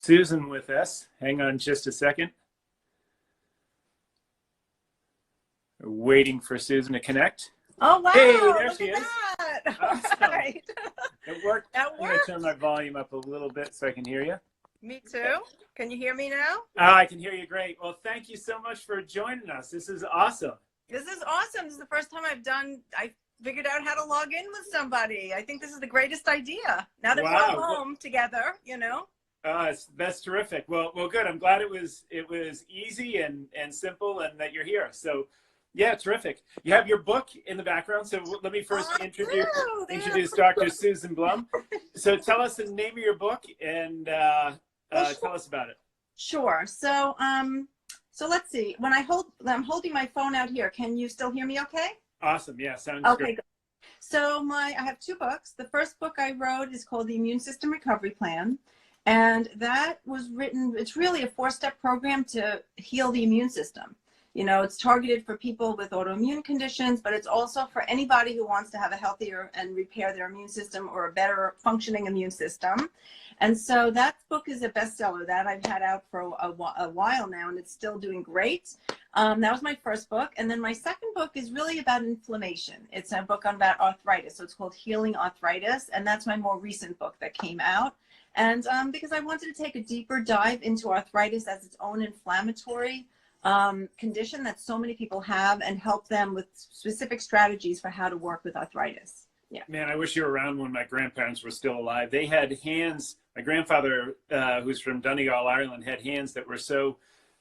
Susan with us. Hang on just a second. We're waiting for Susan to connect. Oh, wow. Hey, there Look she at is. that. Awesome. Right. It worked. That I'm going to turn my volume up a little bit so I can hear you. Me too. Can you hear me now? I can hear you great. Well, thank you so much for joining us. This is awesome. This is awesome. This is the first time I figured out how to log in with somebody. I think this is the greatest idea. Now that we're all home together, you know. That's terrific. Well, good. I'm glad it was easy and simple, and that you're here. So, yeah, terrific. You have your book in the background. So let me first introduce Dr. Susan Blum. So tell us the name of your book and tell us about it. Sure. So let's see. I'm holding my phone out here. Can you still hear me? Okay. Awesome. Yeah, sounds okay. Good. So I have two books. The first book I wrote is called The Immune System Recovery Plan. And that was written, it's really a 4-step program to heal the immune system. You know, it's targeted for people with autoimmune conditions, but it's also for anybody who wants to have a healthier and repair their immune system or a better functioning immune system. And so that book is a bestseller that I've had out for a while now, and it's still doing great. That was my first book. And then my second book is really about inflammation. It's a book about arthritis. So it's called Healing Arthritis. And that's my more recent book that came out. And because I wanted to take a deeper dive into arthritis as its own inflammatory condition that so many people have, and help them with specific strategies for how to work with arthritis. Yeah. Man, I wish you were around when my grandparents were still alive. They had hands. My grandfather, who's from Donegal, Ireland, had hands that were so,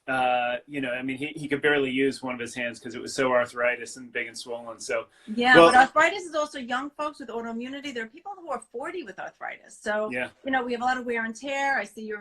I mean, he could barely use one of his hands because it was so arthritis and big and swollen. So yeah, but arthritis is also young folks with autoimmunity. There are people who are 40 with arthritis. So, yeah. We have a lot of wear and tear. I see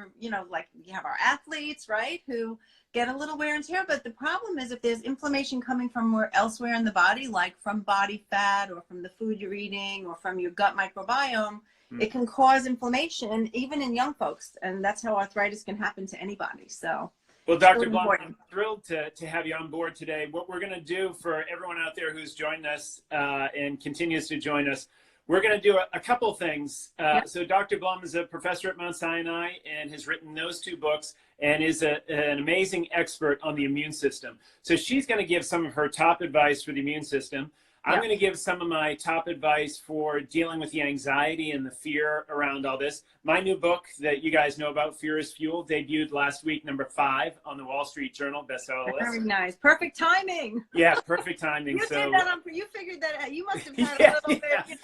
like you have our athletes, right, who get a little wear and tear. But the problem is if there's inflammation coming from elsewhere in the body, like from body fat or from the food you're eating or from your gut microbiome, it can cause inflammation even in young folks. And that's how arthritis can happen to anybody. So. Well, Dr. Blum, I'm thrilled to have you on board today. What we're going to do for everyone out there who's joined us and continues to join us, we're going to do a couple things. So Dr. Blum is a professor at Mount Sinai and has written those two books and is an amazing expert on the immune system. So she's going to give some of her top advice for the immune system. I'm going to give some of my top advice for dealing with the anxiety and the fear around all this. My new book that you guys know about, Fear is Fuel, debuted last week, number 5 on the Wall Street Journal bestseller list. Very nice. Perfect timing. Yeah, perfect timing. You figured that out. You must have had a little bit,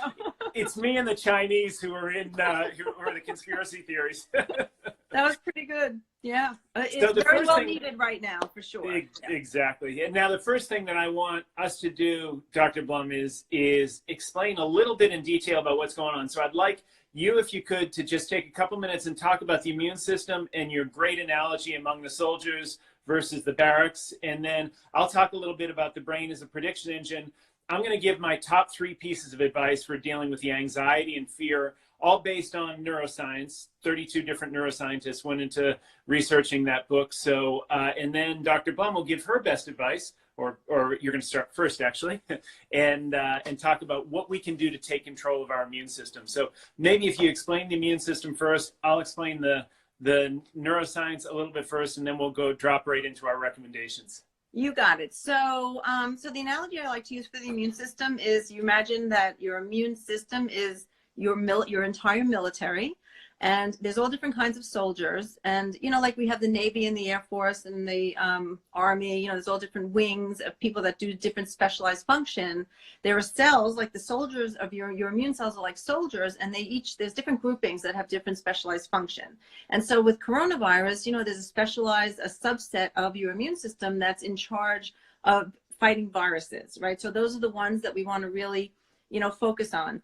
It's me and the Chinese who are the conspiracy theories. That was pretty good. Yeah. It's very well needed right now, for sure. Exactly. And now the first thing that I want us to do, Dr. Blum, is explain a little bit in detail about what's going on. So I'd like you, if you could, to just take a couple minutes and talk about the immune system and your great analogy among the soldiers versus the barracks. And then I'll talk a little bit about the brain as a prediction engine. I'm going to give my top 3 pieces of advice for dealing with the anxiety and fear, all based on neuroscience. 32 different neuroscientists went into researching that book. So, and then Dr. Blum will give her best advice, or you're going to start first, actually, and talk about what we can do to take control of our immune system. So maybe if you explain the immune system first, I'll explain the neuroscience a little bit first, and then we'll drop right into our recommendations. You got it. So, so the analogy I like to use for the immune system is, you imagine that your immune system is your entire military, and there's all different kinds of soldiers. And, like we have the Navy and the Air Force and the Army, there's all different wings of people that do different specialized function. There are cells, like the soldiers of your immune cells are like soldiers, and there's different groupings that have different specialized function. And so with coronavirus, there's a subset of your immune system that's in charge of fighting viruses, right? So those are the ones that we want to really focus on.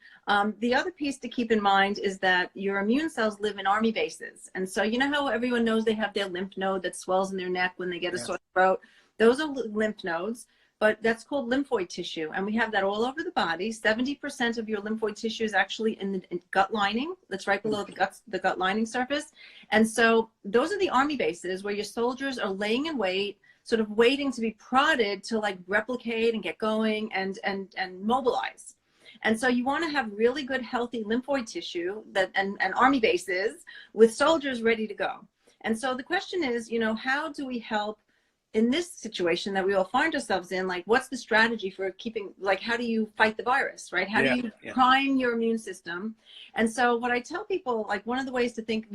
The other piece to keep in mind is that your immune cells live in army bases. And so how everyone knows they have their lymph node that swells in their neck when they get a sore throat? Those are lymph nodes, but that's called lymphoid tissue. And we have that all over the body. 70% of your lymphoid tissue is actually in the gut lining. That's right below the gut lining surface. And so those are the army bases where your soldiers are laying in wait, sort of waiting to be prodded to replicate and get going and mobilize. And so you want to have really good, healthy lymphoid tissue and army bases with soldiers ready to go. And so the question is, how do we help in this situation that we all find ourselves in? Like, what's the strategy for keeping, like, how do you fight the virus, right? How do you prime your immune system? And so what I tell people, like, one of the ways to think,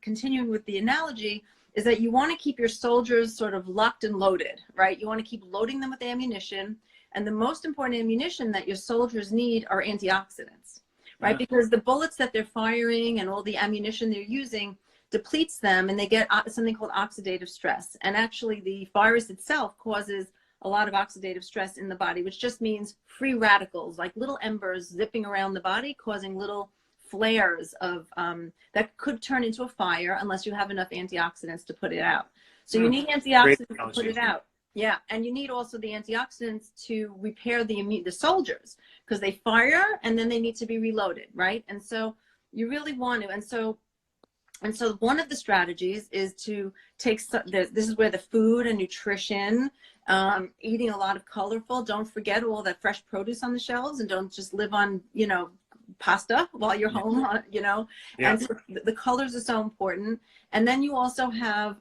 continuing with the analogy, is that you want to keep your soldiers sort of locked and loaded, right? You want to keep loading them with ammunition. And the most important ammunition that your soldiers need are antioxidants, right? Because the bullets that they're firing and all the ammunition they're using depletes them, and they get something called oxidative stress. And actually the virus itself causes a lot of oxidative stress in the body, which just means free radicals, like little embers zipping around the body, causing little flares of that could turn into a fire unless you have enough antioxidants to put it out. So you need antioxidants to put it out. Yeah, and you need also the antioxidants to repair the soldiers, because they fire and then they need to be reloaded, right? And so you really want to, and so one of the strategies is to take, this is where the food and nutrition, eating a lot of colorful, don't forget all that fresh produce on the shelves, and don't just live on, pasta while you're home, and so the colors are so important. And then you also have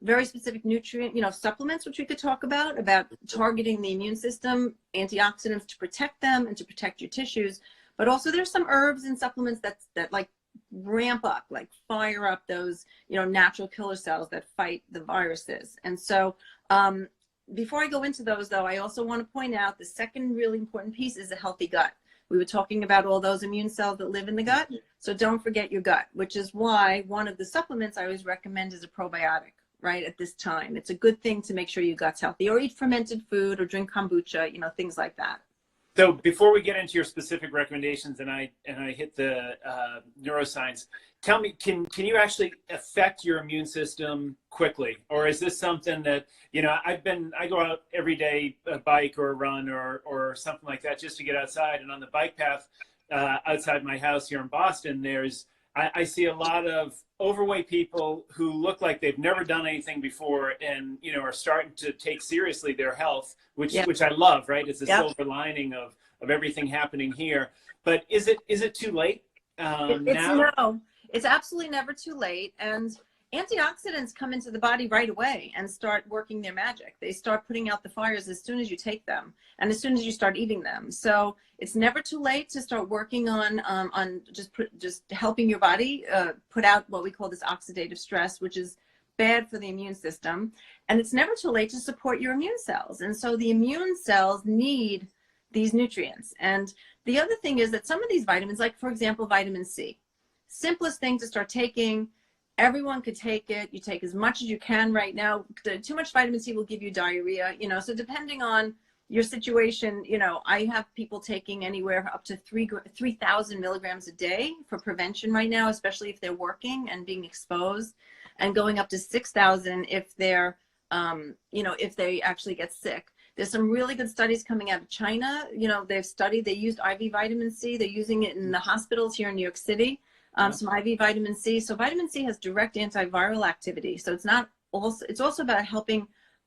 very specific nutrient, supplements, which we could talk about targeting the immune system, antioxidants to protect them and to protect your tissues. But also there's some herbs and supplements that like ramp up, like fire up those, natural killer cells that fight the viruses. And so before I go into those, though, I also want to point out the second really important piece is a healthy gut. We were talking about all those immune cells that live in the gut. So don't forget your gut, which is why one of the supplements I always recommend is a probiotic, right? At this time, it's a good thing to make sure your gut's healthy, or eat fermented food, or drink kombucha, things like that. So before we get into your specific recommendations and I hit the neuroscience, tell me, can you actually affect your immune system quickly? Or is this something that, I go out every day, a bike or a run or something like that, just to get outside. And on the bike path outside my house here in Boston, I see a lot of overweight people who look like they've never done anything before, and are starting to take seriously their health, which I love, right? It's a silver lining of everything happening here. But is it too late now? No, it's absolutely never too late. And antioxidants come into the body right away and start working their magic. They start putting out the fires as soon as you take them and as soon as you start eating them. So it's never too late to start working on just helping your body put out what we call this oxidative stress, which is bad for the immune system. And it's never too late to support your immune cells. And so the immune cells need these nutrients. And the other thing is that some of these vitamins, like for example, vitamin C, simplest thing to start taking. Everyone could take it. You take as much as you can right now. Too much vitamin C will give you diarrhea, so depending on your situation, I have people taking anywhere up to 3,000 milligrams a day for prevention right now, especially if they're working and being exposed, and going up to 6,000 if they're, if they actually get sick. There's some really good studies coming out of China. They used IV vitamin C. They're using it in the hospitals here in New York City. Some IV vitamin C. So vitamin C has direct antiviral activity. So it's also about helping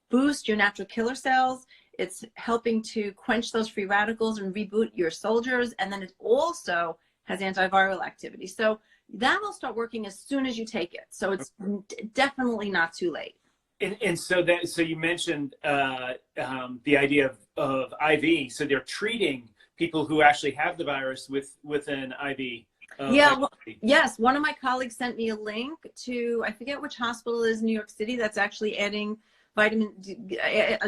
boost your natural killer cells. It's helping to quench those free radicals and reboot your soldiers. And then it also has antiviral activity. So that'll start working as soon as you take it. So it's definitely not too late. And so you mentioned the idea of IV. So they're treating people who actually have the virus with an IV. Yes. One of my colleagues sent me a link to, I forget which hospital it is in New York City, that's actually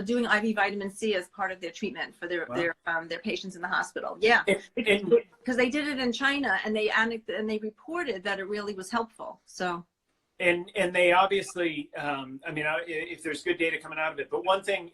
doing IV vitamin C as part of their treatment for their patients in the hospital. Yeah, because they did it in China, and they reported that it really was helpful. So. And they obviously, if there's good data coming out of it, but one thing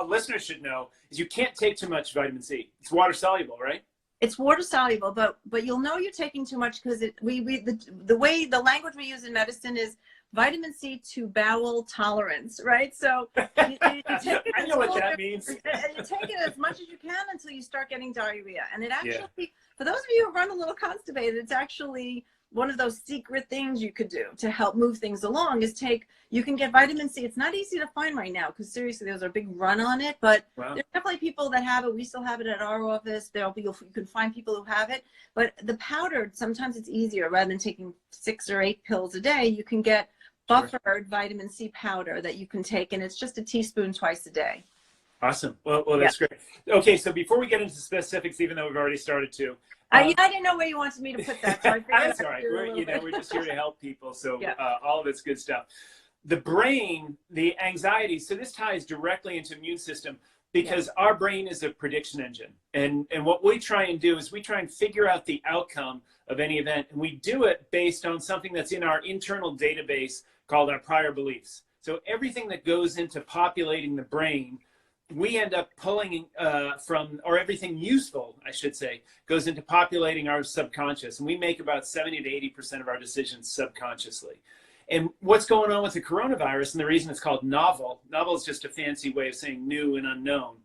listeners should know is you can't take too much vitamin C. It's water soluble, right? It's water soluble, but you'll know you're taking too much because the language we use in medicine is vitamin C to bowel tolerance, right? So you take it I know what that means. You take it as much as you can until you start getting diarrhea. And it actually, for those of you who run a little constipated, it's actually one of those secret things you could do to help move things along is you can get vitamin C. It's not easy to find right now because seriously, there's a big run on it, but there's definitely people that have it. We still have it at our office. You can find people who have it, but the powdered, sometimes it's easier rather than taking 6 or 8 pills a day. You can get Sure. buffered vitamin C powder that you can take, and it's just a teaspoon twice a day. Awesome. Well, Yeah. that's great. Okay, so before we get into specifics, even though we've already started to, Yeah, I didn't know where you wanted me to put that, so I figured that's I'd all right. do it a little bit. We're just here to help people. So Yeah. all of it's good stuff. The brain, the anxiety. So this ties directly into immune system because our brain is a prediction engine, and what we try and do is we try and figure out the outcome of any event, and we do it based on something that's in our internal database called our prior beliefs. So everything that goes into populating the brain, we end up pulling from, or everything useful, I should say, goes into populating our subconscious. And we make about 70 to 80% of our decisions subconsciously. And what's going on with the coronavirus, and the reason it's called novel is just a fancy way of saying new and unknown.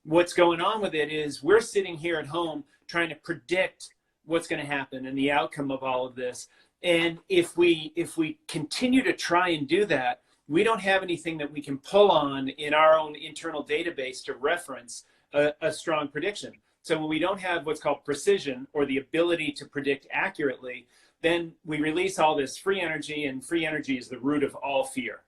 What's going on with it is we're sitting here at home trying to predict what's going to happen and the outcome of all of this. And if we continue to try and do that, we don't have anything that we can pull on in our own internal database to reference a strong prediction. So when we don't have what's called precision, or the ability to predict accurately, then we release all this free energy, and free energy is the root of all fear.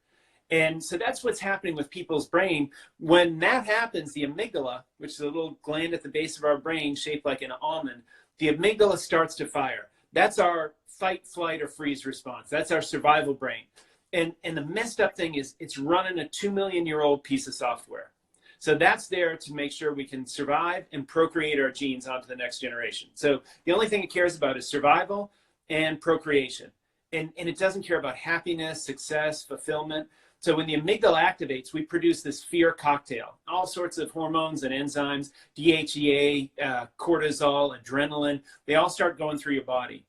And so that's what's happening with people's brain. When that happens, the amygdala, which is a little gland at the base of our brain shaped like an almond, the amygdala starts to fire. That's our fight, flight, or freeze response. That's our survival brain. And the messed up thing is it's running a 2 million-year-old piece of software. So that's there to make sure we can survive and procreate our genes onto the next generation. So the only thing it cares about is survival and procreation. And it doesn't care about happiness, success, fulfillment. So when the amygdala activates, we produce this fear cocktail, all sorts of hormones and enzymes, DHEA, cortisol, adrenaline, they all start going through your body.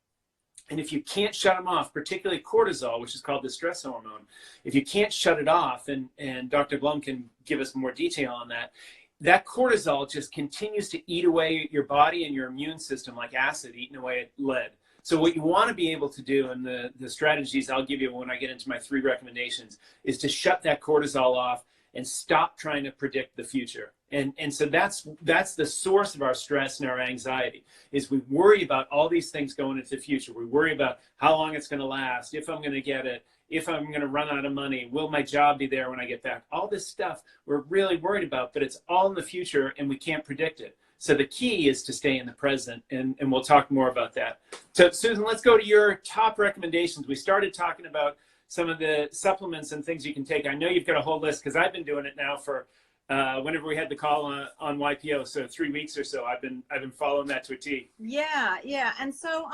And if you can't shut them off, particularly cortisol, which is called the stress hormone, if you can't shut it off, and Dr. Blum can give us more detail on that, that cortisol just continues to eat away at your body and your immune system like acid eating away at lead. So what you want to be able to do, and the strategies I'll give you when I get into my 3 recommendations, is to shut that cortisol off and stop trying to predict the future. And so that's the source of our stress and our anxiety, is we worry about all these things going into the future. We worry about how long it's going to last, if I'm going to get it, if I'm going to run out of money, will my job be there when I get back? All this stuff we're really worried about, but it's all in the future and we can't predict it. So the key is to stay in the present, and we'll talk more about that. So Susan, let's go to your top recommendations. We started talking about some of the supplements and things you can take. I know you've got a whole list because I've been doing it now for whenever we had the call on YPO, so 3 weeks or so. I've been following that to a T. Yeah. And so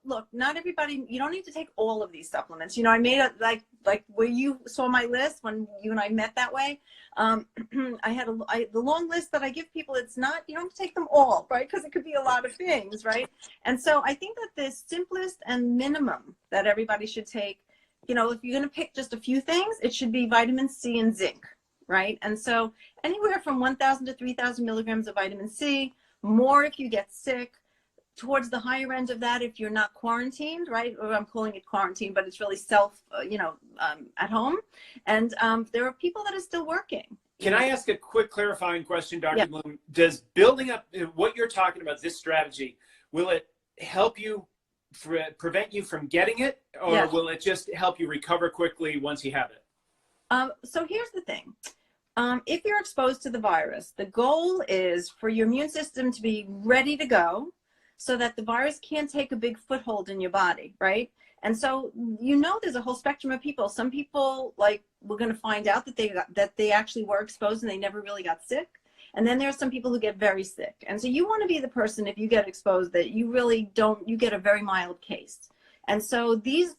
look, not everybody, you don't need to take all of these supplements. You know, I made it like where you saw my list when you and I met that way. I had the long list that I give people. It's not, you don't have to take them all, right? Because it could be a lot of things, right? And so I think that the simplest and minimum that everybody should take, you know, if you're going to pick just a few things, it should be vitamin C and zinc, right? And so anywhere from 1,000 to 3,000 milligrams of vitamin C, more if you get sick, towards the higher end of that if you're not quarantined, right? Or I'm calling it quarantine, but it's really self, at home. And there are people that are still working. Can I ask a quick clarifying question, Dr. Blum? Does building up what you're talking about, this strategy, will it help you prevent you from getting it, or will it just help you recover quickly once you have it? So here's the thing. If you're exposed to the virus, the goal is for your immune system to be ready to go so that the virus can't take a big foothold in your body, right? And so, you know, there's a whole spectrum of people. Some people, like, we're going to find out that they actually were exposed and they never really got sick. And then there are some people who get very sick. And so you want to be the person, if you get exposed, that you really don't, you get a very mild case. And so the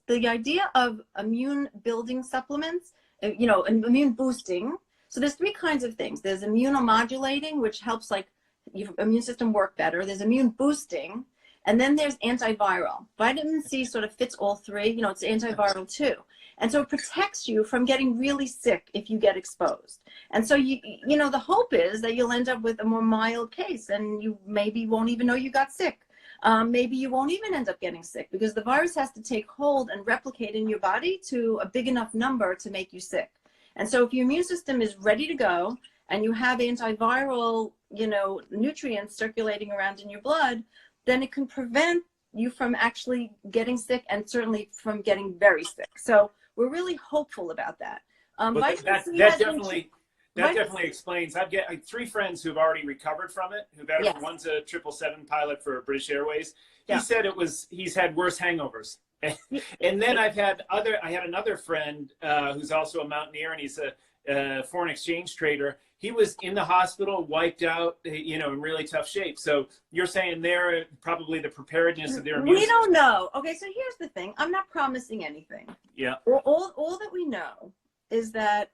idea of immune building supplements, you know, immune boosting. So there's 3 kinds of things. There's immunomodulating, which helps like your immune system work better. There's immune boosting, and then there's antiviral. Vitamin C sort of fits all 3. You know, it's antiviral too. And so it protects you from getting really sick if you get exposed. And so, you know, the hope is that you'll end up with a more mild case and you maybe won't even know you got sick. Maybe you won't even end up getting sick because the virus has to take hold and replicate in your body to a big enough number to make you sick. And so if your immune system is ready to go and you have antiviral, you know, nutrients circulating around in your blood, then it can prevent you from actually getting sick and certainly from getting very sick. So we're really hopeful about that. Well, Vitamin C that has been- definitely that definitely explains. I've got 3 friends who've already recovered from it. Yes. One's a 777 pilot for British Airways. He Yeah. said he's had worse hangovers. And then I had another friend who's also a mountaineer, and he's a foreign exchange trader. He was in the hospital, wiped out, in really tough shape. So you're saying they're probably the preparedness of their immune We system. don't know. Okay, so here's the thing. I'm not promising anything. Yeah. All that we know is that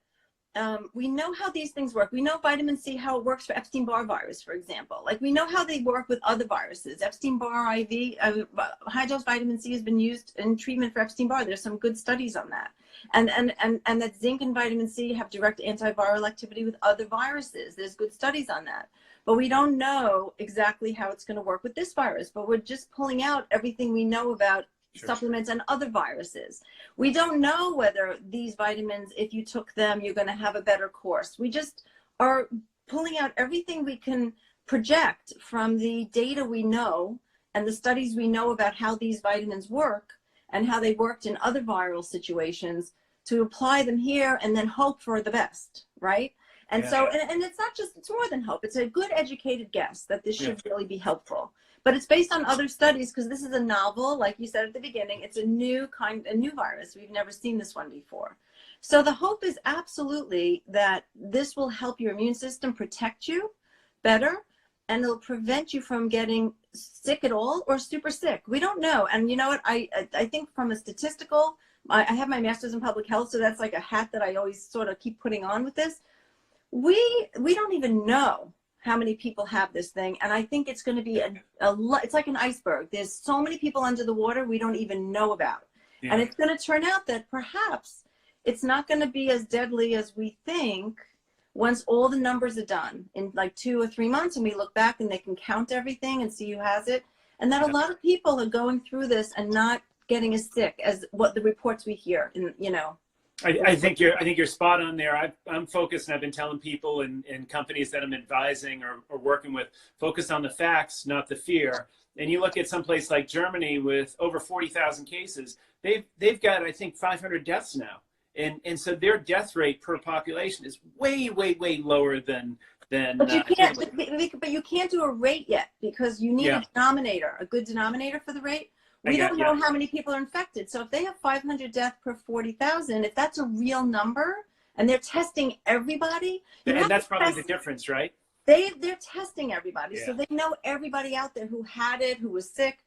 we know how these things work. We know vitamin C, how it works for Epstein-Barr virus, for example. Like, we know how they work with other viruses. Epstein-Barr IV, high-dose vitamin C has been used in treatment for Epstein-Barr. There's some good studies on that. And that zinc and vitamin C have direct antiviral activity with other viruses. There's good studies on that. But we don't know exactly how it's going to work with this virus. But we're just pulling out everything we know about supplements and other viruses. We don't know whether these vitamins, if you took them, you're going to have a better course. We just are pulling out everything we can project from the data we know and the studies we know about how these vitamins work and how they worked in other viral situations to apply them here and then hope for the best, right? And so, and it's not just, it's more than hope. It's a good educated guess that this should really be helpful. But it's based on other studies because this is a novel, like you said at the beginning, it's a new virus. We've never seen this one before. So the hope is absolutely that this will help your immune system protect you better, and it'll prevent you from getting sick at all or super sick. We don't know. And you know what, I think from a statistical, I have my master's in public health, so that's like a hat that I always sort of keep putting on with this. We don't even know how many people have this thing, and I think it's going to be it's like an iceberg. There's so many people under the water we don't even know about. And it's going to turn out that perhaps it's not going to be as deadly as we think once all the numbers are done in like 2 or 3 months, and we look back and they can count everything and see who has it, and that a lot of people are going through this and not getting as sick as what the reports we hear. And I think you're spot on there. I'm focused, and I've been telling people and companies that I'm advising or working with, focus on the facts, not the fear. And you look at someplace like Germany with over 40,000 cases, they've got, I think, 500 deaths now. And so their death rate per population is way, way, way lower than. But you can't do a rate yet because you need a denominator, a good denominator for the rate. We don't know how many people are infected. So if they have 500 deaths per 40,000, if that's a real number and they're testing everybody. And that's probably the difference, right? They're testing everybody. So they know everybody out there who had it, who was sick.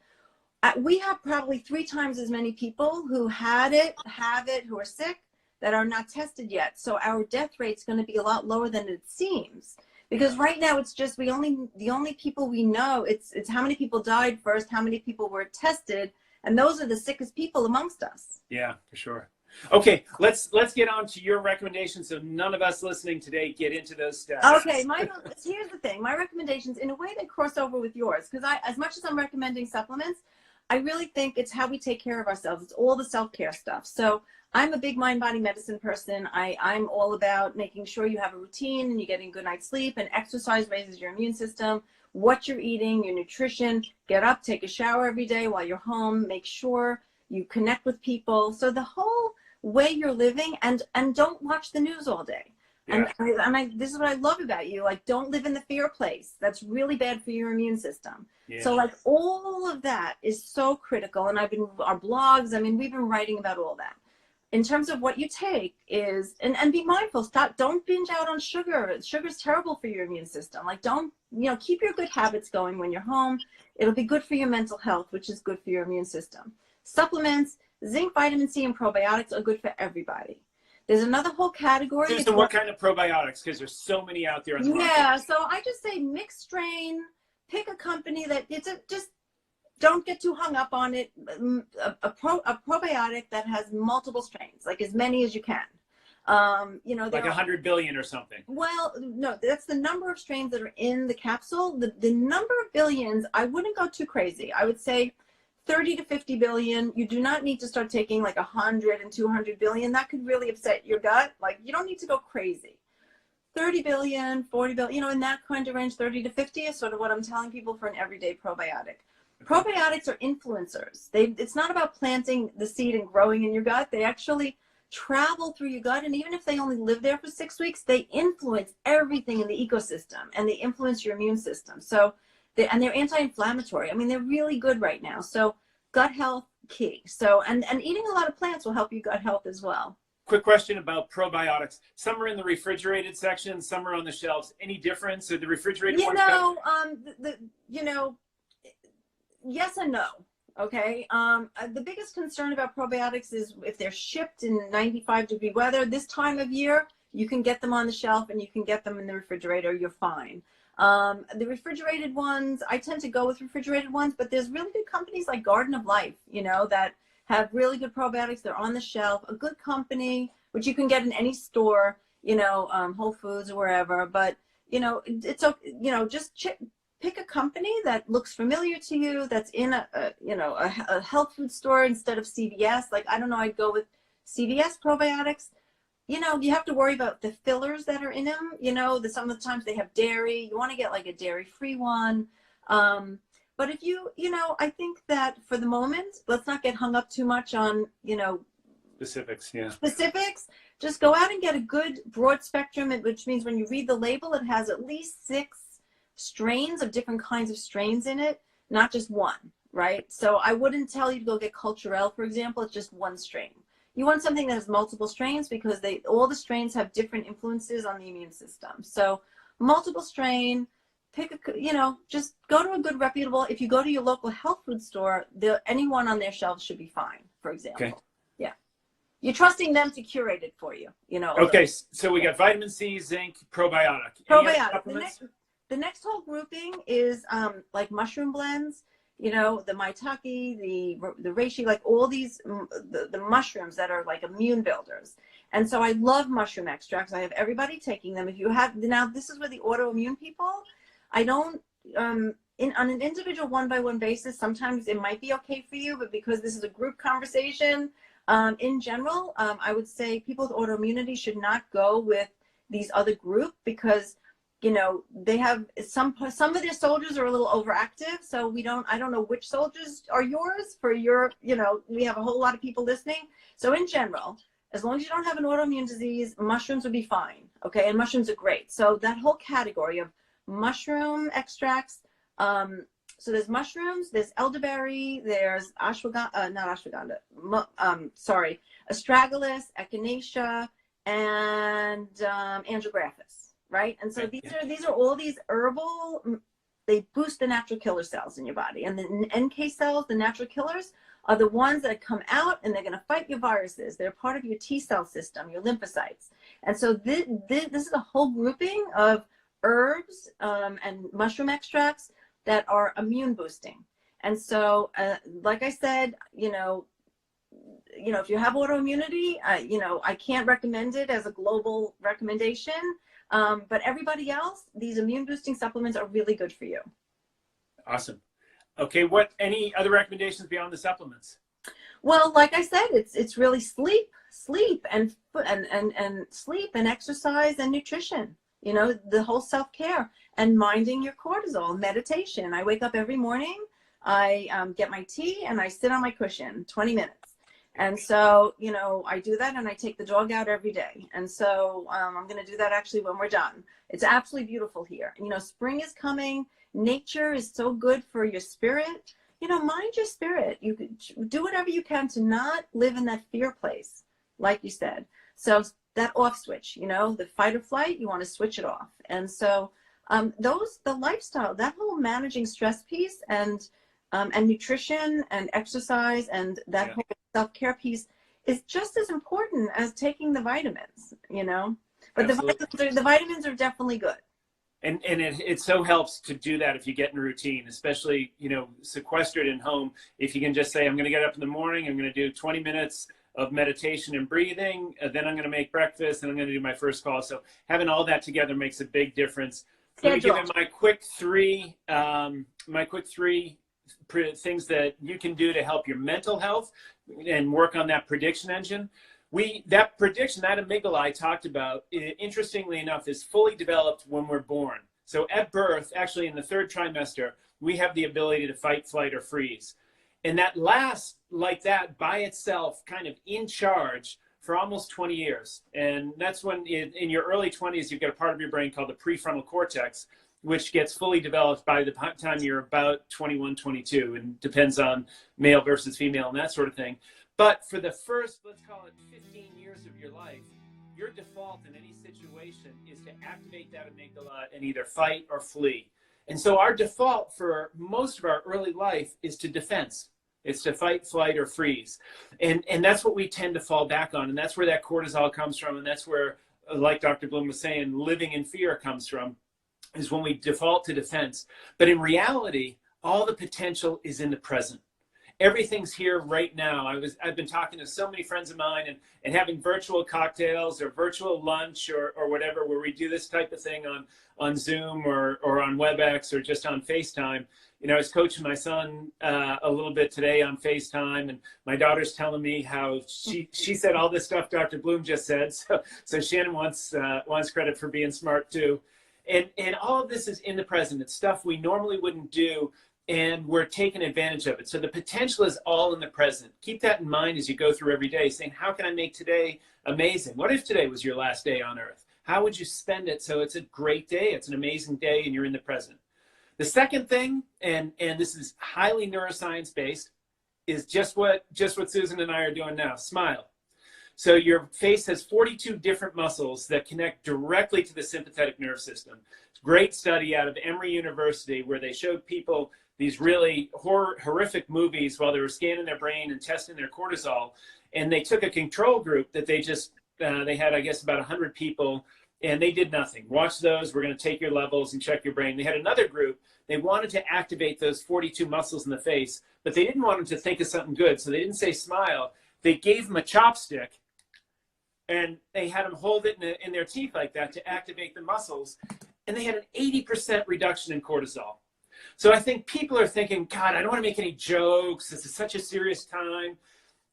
We have probably 3 times as many people who had it, have it, who are sick that are not tested yet. So our death rate's going to be a lot lower than it seems. Because right now it's just the only people we know, it's how many people died first, how many people were tested, and those are the sickest people amongst us. Yeah, for sure. Okay, let's get on to your recommendations so none of us listening today get into those stats. Okay, here's the thing. My recommendations, in a way, they cross over with yours, because as much as I'm recommending supplements, I really think it's how we take care of ourselves. It's all the self-care stuff. So I'm a big mind-body medicine person. I'm all about making sure you have a routine and you're getting a good night's sleep, and exercise raises your immune system, what you're eating, your nutrition, get up, take a shower every day while you're home, make sure you connect with people. So the whole way you're living, and don't watch the news all day. Yeah. And this is what I love about you. Like, don't live in the fear place. That's really bad for your immune system. Yeah. So like all of that is so critical. And our blogs, we've been writing about all that. In terms of what you take is, and be mindful, don't binge out on sugar. Sugar's terrible for your immune system. Like, keep your good habits going when you're home. It'll be good for your mental health, which is good for your immune system. Supplements, zinc, vitamin C, and probiotics are good for everybody. There's another whole category. So what kind of probiotics? Because there's so many out there on the market. Yeah, so I just say mixed strain, pick a company that just don't get too hung up on it. A probiotic that has multiple strains, like as many as you can. Like 100 billion or something. Well, no, that's the number of strains that are in the capsule. The number of billions, I wouldn't go too crazy. I would say 30 to 50 billion. You do not need to start taking like 100 and 200 billion. That could really upset your gut. Like, you don't need to go crazy. 30 billion, 40 billion, in that kind of range, 30 to 50 is sort of what I'm telling people for an everyday probiotic. Probiotics are influencers. It's not about planting the seed and growing in your gut. They actually travel through your gut, and even if they only live there for 6 weeks, they influence everything in the ecosystem, and they influence your immune system. So they're anti-inflammatory. I mean, they're really good right now. So gut health, key. So and eating a lot of plants will help you gut health as well. Quick question about probiotics. Some are in the refrigerated section, some are on the shelves. Any difference? Are the refrigerated ones yes and no. Okay. The biggest concern about probiotics is if they're shipped in 95-degree weather this time of year, you can get them on the shelf and you can get them in the refrigerator. You're fine. The refrigerated ones, I tend to go with refrigerated ones, but there's really good companies like Garden of Life, that have really good probiotics. They're on the shelf, a good company, which you can get in any store, Whole Foods or wherever. But, it's, just pick a company that looks familiar to you, that's in a health food store instead of CVS. Like, I don't know, I'd go with CVS probiotics. You have to worry about the fillers that are in them. Some of the times they have dairy. You want to get like a dairy-free one. But if I think that for the moment, let's not get hung up too much on, specifics. Yeah. Specifics. Just go out and get a good broad spectrum, which means when you read the label, it has at least 6 strains of different kinds of strains in it, not just one, right? So I wouldn't tell you to go get Culturelle, for example. It's just one strain. You want something that has multiple strains because all the strains have different influences on the immune system. So multiple strain, pick just go to a good reputable. If you go to your local health food store, anyone on their shelves should be fine, for example. Okay. Yeah. You're trusting them to curate it for you, Okay. So we got vitamin C, zinc, probiotic. Probiotic. The next whole grouping is like mushroom blends, the maitake, the reishi, like all these, the mushrooms that are like immune builders. And so I love mushroom extracts. I have everybody taking them. If you have, now this is where the autoimmune people, I don't, on an individual one-by-one basis, sometimes it might be okay for you, but because this is a group conversation, in general, I would say people with autoimmunity should not go with these other group because they have some of their soldiers are a little overactive. So I don't know which soldiers are yours for your, we have a whole lot of people listening. So in general, as long as you don't have an autoimmune disease, mushrooms would be fine. Okay. And mushrooms are great. So that whole category of mushroom extracts. So there's mushrooms, there's elderberry, there's astragalus, echinacea, and andrographis. Right. And so these are all these herbal, they boost the natural killer cells in your body. And the NK cells, the natural killers, are the ones that come out and they're going to fight your viruses. They're part of your T cell system, your lymphocytes. And so this is a whole grouping of herbs and mushroom extracts that are immune boosting. And so, like I said, if you have autoimmunity, I can't recommend it as a global recommendation. But everybody else, these immune boosting supplements are really good for you. Awesome. Okay. Any other recommendations beyond the supplements? Well, like I said, it's really sleep and sleep and exercise and nutrition, the whole self-care and minding your cortisol, meditation. I wake up every morning, I get my tea and I sit on my cushion 20 minutes. And so, I do that and I take the dog out every day. And so I'm going to do that actually when we're done. It's absolutely beautiful here. Spring is coming. Nature is so good for your spirit. Mind your spirit. You could do whatever you can to not live in that fear place, like you said. So that off switch, the fight or flight, you want to switch it off. And so the lifestyle, that whole managing stress piece and nutrition and exercise and that whole self-care piece is just as important as taking the vitamins, but the vitamins are definitely good. And it so helps to do that if you get in a routine, especially, sequestered in home. If you can just say, I'm going to get up in the morning, I'm going to do 20 minutes of meditation and breathing, then I'm going to make breakfast and I'm going to do my first call. So having all that together makes a big difference. Let me give you my quick three things that you can do to help your mental health and work on that prediction engine. That amygdala I talked about, interestingly enough, is fully developed when we're born. So at birth, actually in the 3rd trimester, we have the ability to fight, flight, or freeze. And that lasts like that by itself, kind of in charge for almost 20 years. And that's when in your early 20s, you've got a part of your brain called the prefrontal cortex, which gets fully developed by the time you're about 21, 22, and depends on male versus female and that sort of thing. But for the first, let's call it 15 years of your life, your default in any situation is to activate that amygdala and either fight or flee. And so our default for most of our early life is to defense. It's to fight, flight, or freeze. And that's what we tend to fall back on. And that's where that cortisol comes from. And that's where, like Dr. Blum was saying, living in fear comes from, is when we default to defense. But in reality, all the potential is in the present. Everything's here right now. I've been talking to so many friends of mine and having virtual cocktails or virtual lunch or whatever, where we do this type of thing on Zoom or on WebEx or just on FaceTime. You know, I was coaching my son a little bit today on FaceTime, and my daughter's telling me how she said all this stuff Dr. Blum just said. So Shannon wants credit for being smart too. And all of this is in the present. It's stuff we normally wouldn't do, and we're taking advantage of it. So the potential is all in the present. Keep that in mind as you go through every day, saying, how can I make today amazing? What if today was your last day on earth? How would you spend it so it's a great day, it's an amazing day, and you're in the present? The second thing, and this is highly neuroscience based, is just what Susan and I are doing now. Smile. So your face has 42 different muscles that connect directly to the sympathetic nerve system. Great study out of Emory University where they showed people these really horrific movies while they were scanning their brain and testing their cortisol. And they took a control group that they had, I guess, about 100 people, and they did nothing. Watch those. We're going to take your levels and check your brain. They had another group. They wanted to activate those 42 muscles in the face, but they didn't want them to think of something good. So they didn't say smile. They gave them a chopstick, and they had them hold it in their teeth like that to activate the muscles. And they had an 80% reduction in cortisol. So I think people are thinking, God, I don't want to make any jokes. This is such a serious time.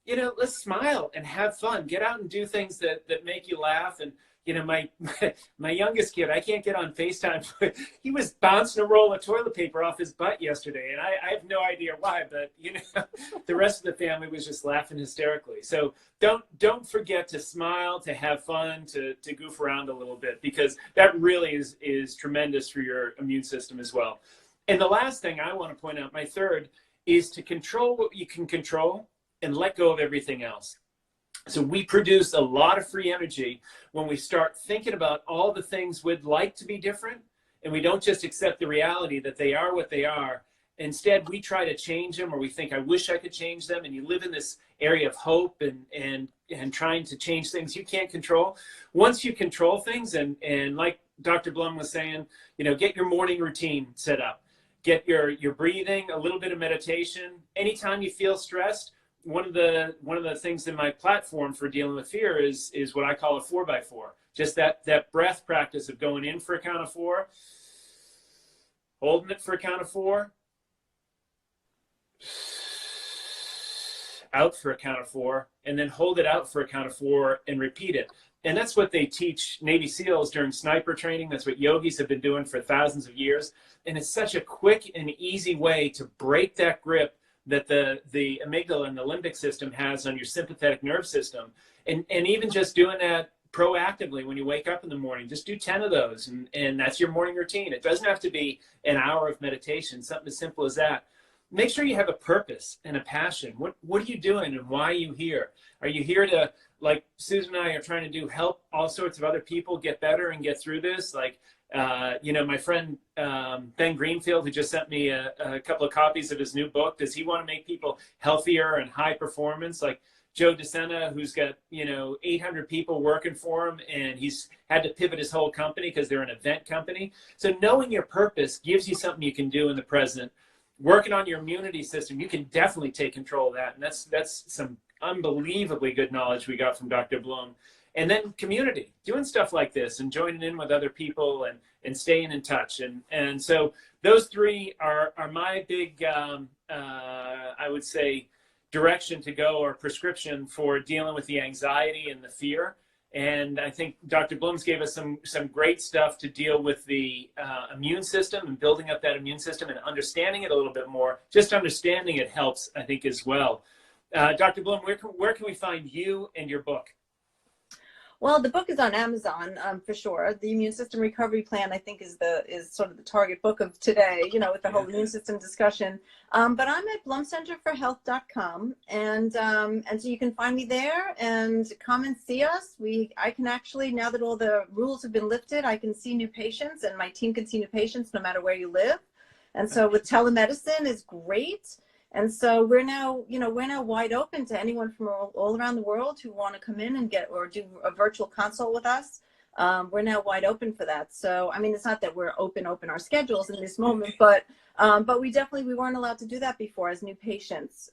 You know, let's smile and have fun. Get out and do things that make you laugh. And, you know, my youngest kid, I can't get on FaceTime, but he was bouncing a roll of toilet paper off his butt yesterday. And I have no idea why, but, you know, the rest of the family was just laughing hysterically. So don't forget to smile, to have fun, to goof around a little bit, because that really is tremendous for your immune system as well. And the last thing I want to point out, my third, is to control what you can control and let go of everything else. So we produce a lot of free energy when we start thinking about all the things we'd like to be different, and we don't just accept the reality that they are what they are. Instead, we try to change them, or we think, I wish I could change them, and you live in this area of hope and trying to change things you can't control. Once you control things, and like Dr. Blum was saying, you know, get your morning routine set up. Get your breathing, a little bit of meditation. Anytime you feel stressed, one of the things in my platform for dealing with fear is what I call a 4x4. Just that breath practice of going in for a count of 4, holding it for a count of 4, out for a count of 4, and then hold it out for a count of 4 and repeat it. And that's what they teach Navy SEALs during sniper training. That's what yogis have been doing for thousands of years. And it's such a quick and easy way to break that grip that the amygdala and the limbic system has on your sympathetic nerve system. And even just doing that proactively when you wake up in the morning, just do 10 of those. And that's your morning routine. It doesn't have to be an hour of meditation, something as simple as that. Make sure you have a purpose and a passion. What are you doing and why are you here? Are you here to, like Susan and I are trying to do, help all sorts of other people get better and get through this? Like, you know, my friend Ben Greenfield, who just sent me a couple of copies of his new book, does he want to make people healthier and high performance? Like Joe DeSena, who's got, you know, 800 people working for him, and he's had to pivot his whole company because they're an event company. So knowing your purpose gives you something you can do in the present. Working on your immunity system, you can definitely take control of that. And that's some unbelievably good knowledge we got from Dr. Blum. And then community, doing stuff like this and joining in with other people and staying in touch. And so those three are my big, I would say, direction to go, or prescription for dealing with the anxiety and the fear. And I think Dr. Blum's gave us some great stuff to deal with the immune system and building up that immune system and understanding it a little bit more. Just understanding it helps, I think, as well. Dr. Blum, where can we find you and your book? Well, the book is on Amazon for sure. The Immune System Recovery Plan, I think, is sort of the target book of today, you know, with the whole immune system discussion. But I'm at blumcenterforhealth.com, and so you can find me there and come and see us. I can actually, now that all the rules have been lifted, I can see new patients, and my team can see new patients no matter where you live. And so with telemedicine is great. And so we're now wide open to anyone from all around the world who want to come in and or do a virtual consult with us. We're now wide open for that. So, I mean, it's not that we're open our schedules in this moment, but we weren't allowed to do that before as new patients,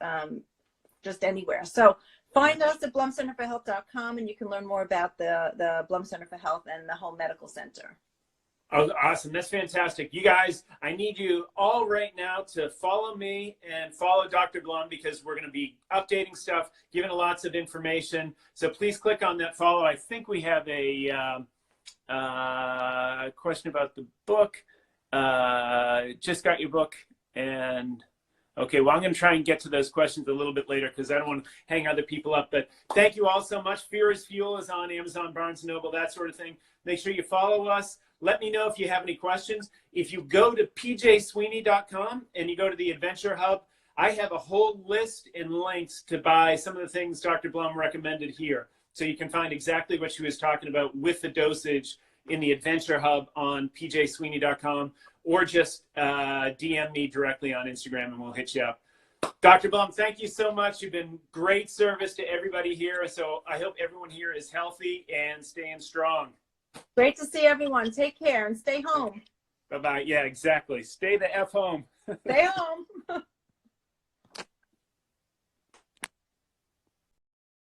just anywhere. So find us at blumcenterforhealth.com, and you can learn more about the Blum Center for Health and the Home Medical Center. Oh, awesome. That's fantastic. You guys, I need you all right now to follow me and follow Dr. Blum, because we're going to be updating stuff, giving lots of information. So please click on that follow. I think we have a question about the book. Just got your book. And okay, well, I'm going to try and get to those questions a little bit later because I don't want to hang other people up. But thank you all so much. Fear is Fuel is on Amazon, Barnes & Noble, that sort of thing. Make sure you follow us. Let me know if you have any questions. If you go to pjsweeney.com and you go to the Adventure Hub, I have a whole list and links to buy some of the things Dr. Blum recommended here. So you can find exactly what she was talking about with the dosage in the Adventure Hub on pjsweeney.com, or just DM me directly on Instagram and we'll hit you up. Dr. Blum, thank you so much. You've been great service to everybody here. So I hope everyone here is healthy and staying strong. Great to see everyone. Take care and stay home. Bye-bye. Yeah, exactly. Stay the F home. Stay home.